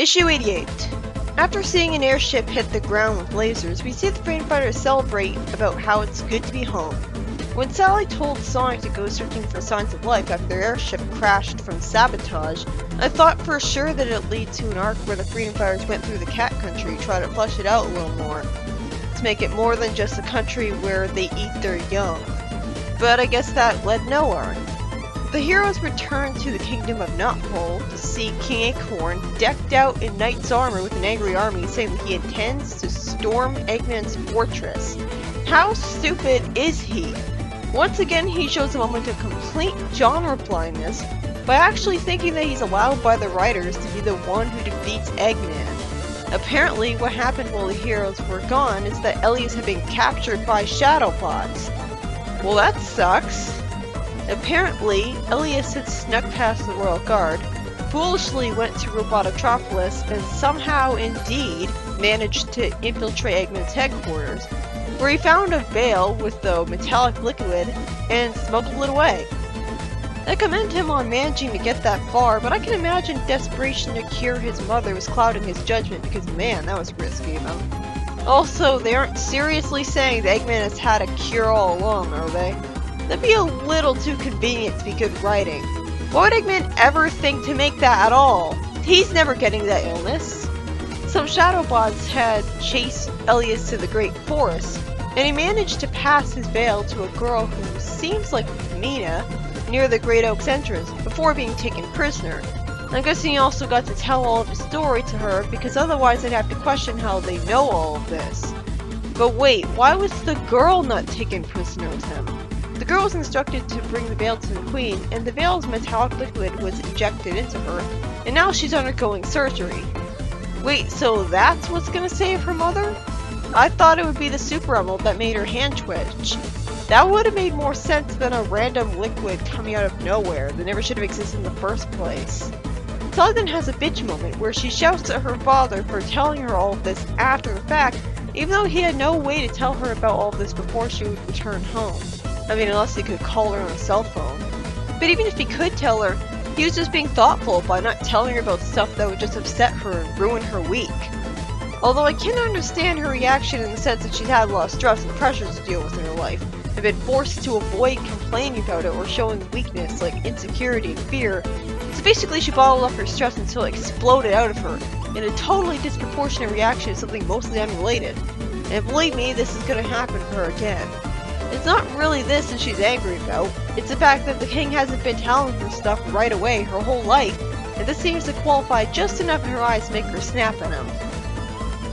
Issue 88. After seeing an airship hit the ground with lasers, we see the freedom fighters celebrate about how it's good to be home. When Sally told Sonic to go searching for signs of life after their airship crashed from sabotage, I thought for sure that it'd lead to an arc where the freedom fighters went through the cat country to try to flesh it out a little more, to make it more than just a country where they eat their young. But I guess that led nowhere. The heroes return to the kingdom of Knothole to see King Acorn decked out in knight's armor with an angry army, saying that he intends to storm Eggman's fortress. How stupid is he? Once again, he shows a moment of complete genre blindness by actually thinking that he's allowed by the writers to be the one who defeats Eggman. Apparently, what happened while the heroes were gone is that Elias had been captured by Shadowbots. Well, that sucks. Apparently, Elias had snuck past the Royal Guard, foolishly went to Robototropolis, and somehow indeed managed to infiltrate Eggman's headquarters, where he found a veil with the metallic liquid and smuggled it away. I commend him on managing to get that far, but I can imagine desperation to cure his mother was clouding his judgment because man, that was risky of him. Also, they aren't seriously saying that Eggman has had a cure all along, are they? That'd be a little too convenient to be good writing. Why would Eggman ever think to make that at all? He's never getting that illness. Some Shadowbots had chased Elias to the Great Forest, and he managed to pass his veil to a girl who seems like Mina near the Great Oak's entrance before being taken prisoner. I'm guessing he also got to tell all of his story to her because otherwise I'd have to question how they know all of this. But wait, why was the girl not taken prisoner with him? The girl was instructed to bring the veil to the queen, and the veil's metallic liquid was injected into her, and now she's undergoing surgery. Wait, so that's what's gonna save her mother? I thought it would be the super emerald that made her hand twitch. That would have made more sense than a random liquid coming out of nowhere that never should have existed in the first place. Sally then has a bitch moment where she shouts at her father for telling her all of this after the fact, even though he had no way to tell her about all of this before she would return home. I mean, unless he could call her on a cell phone. But even if he could tell her, he was just being thoughtful by not telling her about stuff that would just upset her and ruin her week. Although I can understand her reaction in the sense that she's had a lot of stress and pressures to deal with in her life, and been forced to avoid complaining about it or showing weakness like insecurity and fear. So basically she bottled up her stress until it exploded out of her, in a totally disproportionate reaction to something mostly unrelated. And believe me, this is gonna happen for her again. It's not really this that she's angry about, it's the fact that the king hasn't been telling her stuff right away her whole life, and this seems to qualify just enough in her eyes to make her snap at him.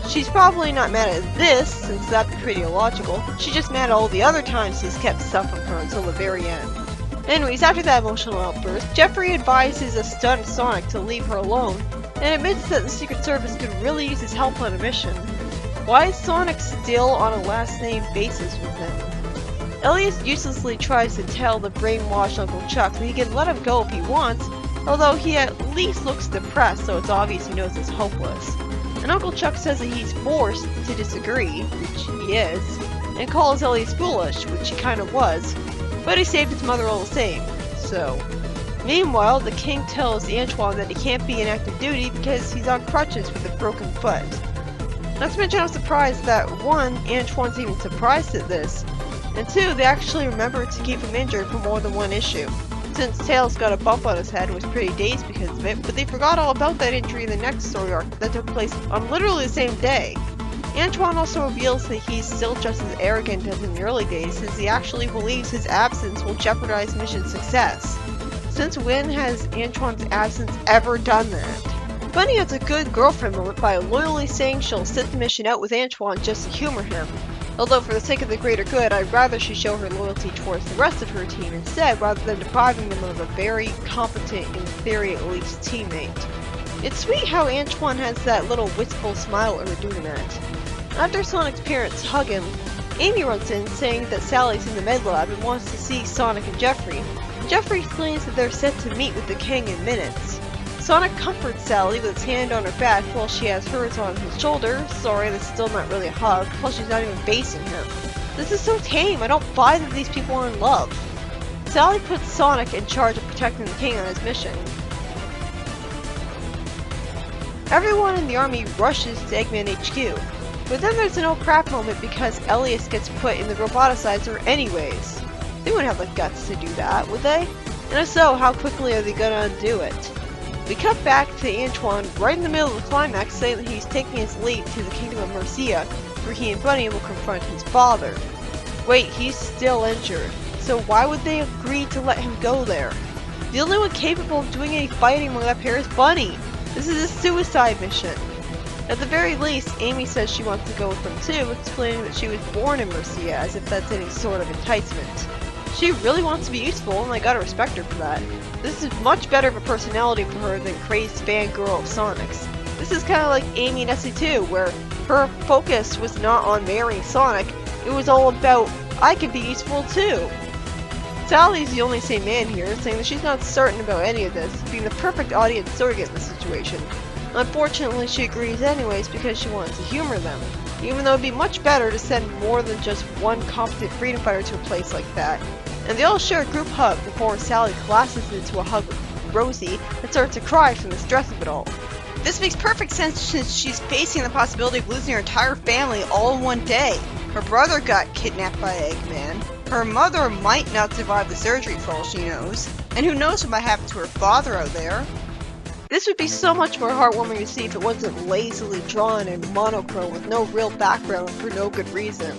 She's probably not mad at this, since that'd be pretty illogical, she's just mad at all the other times he's kept stuff from her until the very end. Anyways, after that emotional outburst, Jeffrey advises a stunned Sonic to leave her alone, and admits that the Secret Service could really use his help on a mission. Why is Sonic still on a last name basis with him? Elias uselessly tries to tell the brainwashed Uncle Chuck that he can let him go if he wants, although he at least looks depressed, so it's obvious he knows it's hopeless. And Uncle Chuck says that he's forced to disagree, which he is, and calls Elias foolish, which he kind of was, but he saved his mother all the same, so. Meanwhile, the king tells Antoine that he can't be in active duty because he's on crutches with a broken foot. Not to mention I'm surprised that 1, Antoine's even surprised at this, and 2, they actually remembered to keep him injured for more than one issue, since Tails got a bump on his head and was pretty dazed because of it, but they forgot all about that injury in the next story arc that took place on literally the same day. Antoine also reveals that he's still just as arrogant as in the early days, since he actually believes his absence will jeopardize mission success. Since when has Antoine's absence ever done that? Bunny has a good girlfriend moment by loyally saying she'll sit the mission out with Antoine just to humor him. Although for the sake of the greater good, I'd rather she show her loyalty towards the rest of her team instead, rather than depriving them of a very competent, in theory at least, teammate. It's sweet how Antoine has that little wistful smile at her doing that. After Sonic's parents hug him, Amy runs in saying that Sally's in the med lab and wants to see Sonic and Jeffrey. Jeffrey explains that they're set to meet with the king in minutes. Sonic comforts Sally with his hand on her back while she has hers on his shoulder. Sorry, that's still not really a hug, plus she's not even facing him. This is so tame, I don't buy that these people are in love. Sally puts Sonic in charge of protecting the king on his mission. Everyone in the army rushes to Eggman HQ, but then there's an oh crap moment because Elias gets put in the roboticizer anyways. They wouldn't have the guts to do that, would they? And if so, how quickly are they gonna undo it? We cut back to Antoine right in the middle of the climax saying that he's taking his leave to the kingdom of Mercia, where he and Bunny will confront his father. Wait, he's still injured, so why would they agree to let him go there? The only one capable of doing any fighting among that pair is Bunny. This is a suicide mission. At the very least, Amy says she wants to go with them too, explaining that she was born in Mercia, as if that's any sort of enticement. She really wants to be useful, and I gotta respect her for that. This is much better of a personality for her than crazed fangirl of Sonic's. This is kinda like Amy in SE2, where her focus was not on marrying Sonic, it was all about, I can be useful too. Sally's the only sane man here, saying that she's not certain about any of this, being the perfect audience surrogate in the situation. Unfortunately, she agrees anyways because she wants to humor them, even though it would be much better to send more than just one competent freedom fighter to a place like that. And they all share a group hug before Sally collapses into a hug with Rosie and starts to cry from the stress of it all. This makes perfect sense since she's facing the possibility of losing her entire family all in one day. Her brother got kidnapped by Eggman. Her mother might not survive the surgery for all she knows. And who knows what might happen to her father out there. This would be so much more heartwarming to see if it wasn't lazily drawn in monochrome with no real background for no good reason.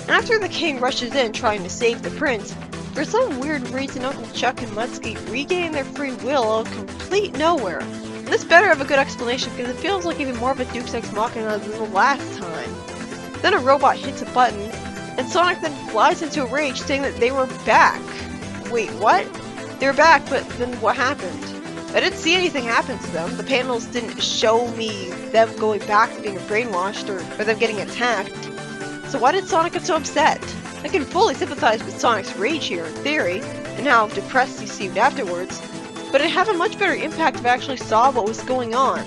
After the king rushes in trying to save the prince, for some weird reason Uncle Chuck and Mutsky regain their free will out of complete nowhere. And this better have a good explanation because it feels like even more of a Deus Ex Machina than the last time. Then a robot hits a button, and Sonic then flies into a rage saying that they were back. Wait, what? They were back, but then what happened? I didn't see anything happen to them. The panels didn't show me them going back to being brainwashed or them getting attacked. So why did Sonic get so upset? I can fully sympathize with Sonic's rage here in theory, and how depressed he seemed afterwards, but it'd have a much better impact if I actually saw what was going on.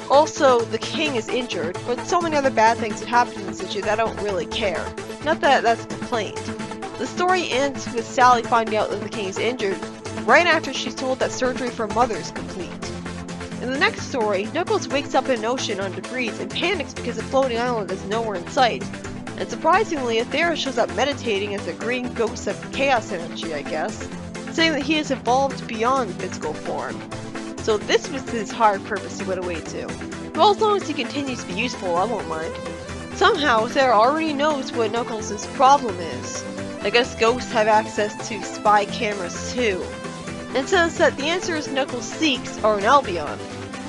Also, the king is injured, but so many other bad things have happened in this issue that I don't really care. Not that that's a complaint. The story ends with Sally finding out that the king is injured right after she's told that surgery for her mother is complete. In the next story, Knuckles wakes up in an ocean on debris and panics because the floating island is nowhere in sight. And surprisingly, Aethera shows up meditating as a green ghost of chaos energy, I guess, saying that he has evolved beyond physical form. So this was his higher purpose he went away to. Well, as long as he continues to be useful, I won't mind. Somehow, Aethera already knows what Knuckles' problem is. I guess ghosts have access to spy cameras too. And says that the answers Knuckles seeks are in Albion.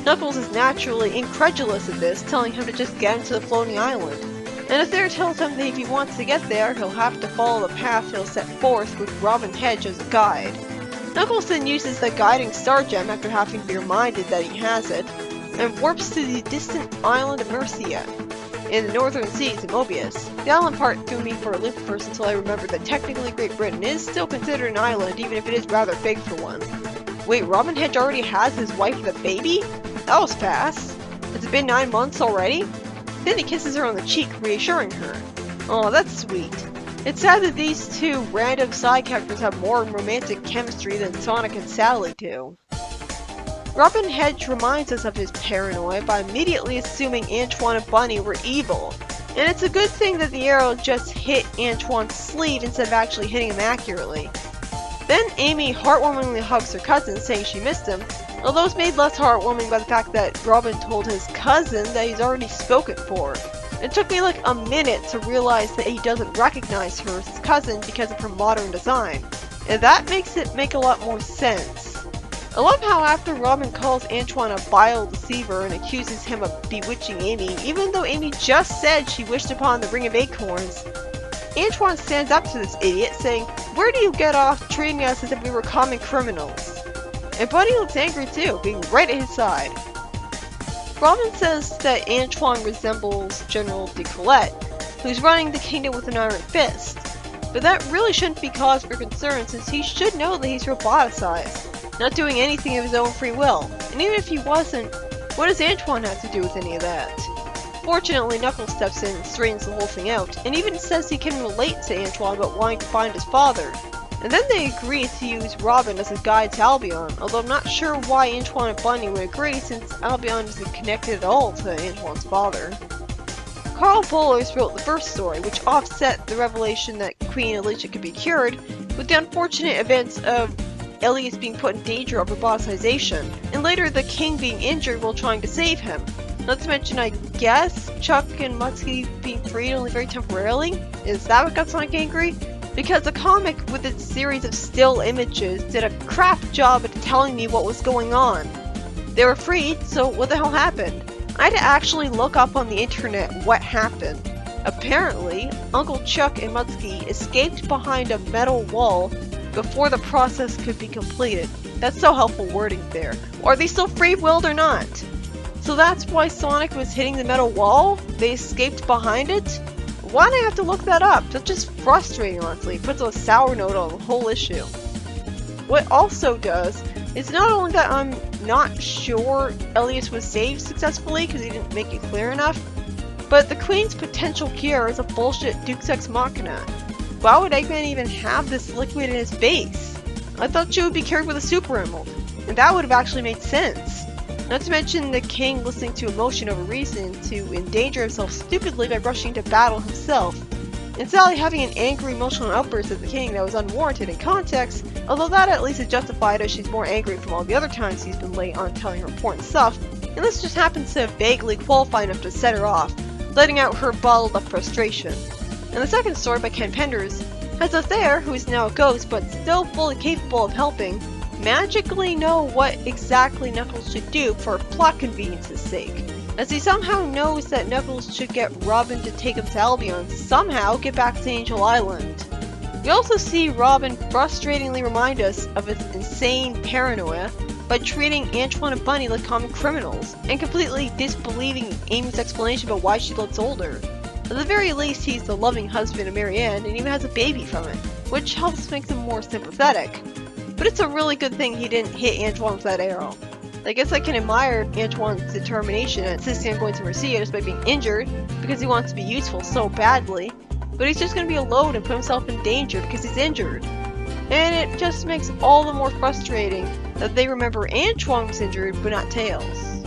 Knuckles is naturally incredulous at this, telling him to just get into the floating island. And Aethera tells him that if he wants to get there, he'll have to follow the path he'll set forth with Robin Hedge as a guide. Knuckles then uses the guiding star gem after having to be reminded that he has it, and warps to the distant island of Mercia, in the northern seas of Mobius. The island part threw me for a loop first until I remembered that technically Great Britain is still considered an island, even if it is rather big for one. Wait, Robin Hedge already has his wife with a baby? That was fast. Has it been 9 months already? Then he kisses her on the cheek, reassuring her. Oh, that's sweet. It's sad that these two random side characters have more romantic chemistry than Sonic and Sally do. Robin Hedge reminds us of his paranoia by immediately assuming Antoine and Bunny were evil. And it's a good thing that the arrow just hit Antoine's sleeve instead of actually hitting him accurately. Then Amy heartwarmingly hugs her cousin, saying she missed him, although it's made less heartwarming by the fact that Robin told his cousin that he's already spoken for. It took me like a minute to realize that he doesn't recognize her as his cousin because of her modern design, and that makes it make a lot more sense. I love how after Robin calls Antoine a vile deceiver and accuses him of bewitching Amy, even though Amy just said she wished upon the Ring of Acorns, Antoine stands up to this idiot, saying, "Where do you get off treating us as if we were common criminals?" And Bunny looks angry too, being right at his side. Robin says that Antoine resembles General de Colette, who's running the kingdom with an iron fist. But that really shouldn't be cause for concern since he should know that he's roboticized, not doing anything of his own free will. And even if he wasn't, what does Antoine have to do with any of that? Fortunately, Knuckles steps in and straightens the whole thing out, and even says he can relate to Antoine about wanting to find his father. And then they agree to use Robin as a guide to Albion, although I'm not sure why Antoine and Bunny would agree since Albion isn't connected at all to Antoine's father. Carl Bollers wrote the first story, which offset the revelation that Queen Alicia could be cured, with the unfortunate events of Elias being put in danger of roboticization, and later the king being injured while trying to save him. Not to mention, I guess, Chuck and Mutsky being freed only very temporarily? Is that what got Sonic angry? Because the comic, with its series of still images, did a crap job at telling me what was going on. They were freed, so what the hell happened? I had to actually look up on the internet what happened. Apparently, Uncle Chuck and Mutsky escaped behind a metal wall before the process could be completed. That's so helpful wording there. Or are they still free-willed or not? So that's why Sonic was hitting the metal wall? They escaped behind it? Why'd I have to look that up? That's just frustrating, honestly. It puts a sour note on the whole issue. What also does is not only that I'm not sure Elias was saved successfully because he didn't make it clear enough, but the Queen's potential cure is a bullshit Deus Ex Machina. Why would Eggman even have this liquid in his base? I thought she would be cured with a Super Emerald, and that would have actually made sense. Not to mention the king listening to emotion over reason to endanger himself stupidly by rushing to battle himself, and Sally having an angry emotional outburst at the king that was unwarranted in context, although that at least is justified as she's more angry from all the other times he's been late on telling her important stuff, and this just happens to vaguely qualify enough to set her off, letting out her bottled up frustration. And the second story by Ken Penders has Othair, who is now a ghost but still fully capable of helping, magically know what exactly Knuckles should do for plot convenience's sake, as he somehow knows that Knuckles should get Robin to take him to Albion, somehow get back to Angel Island. We also see Robin frustratingly remind us of his insane paranoia by treating Antoine and Bunny like common criminals, and completely disbelieving Amy's explanation about why she looks older. At the very least, he's the loving husband of Marianne and even has a baby from it, which helps make him more sympathetic. But it's a really good thing he didn't hit Antoine with that arrow. I guess I can admire Antoine's determination at insisting on going to Mercia despite being injured, because he wants to be useful so badly, but he's just going to be alone and put himself in danger because he's injured. And it just makes all the more frustrating that they remember Antoine was injured but not Tails.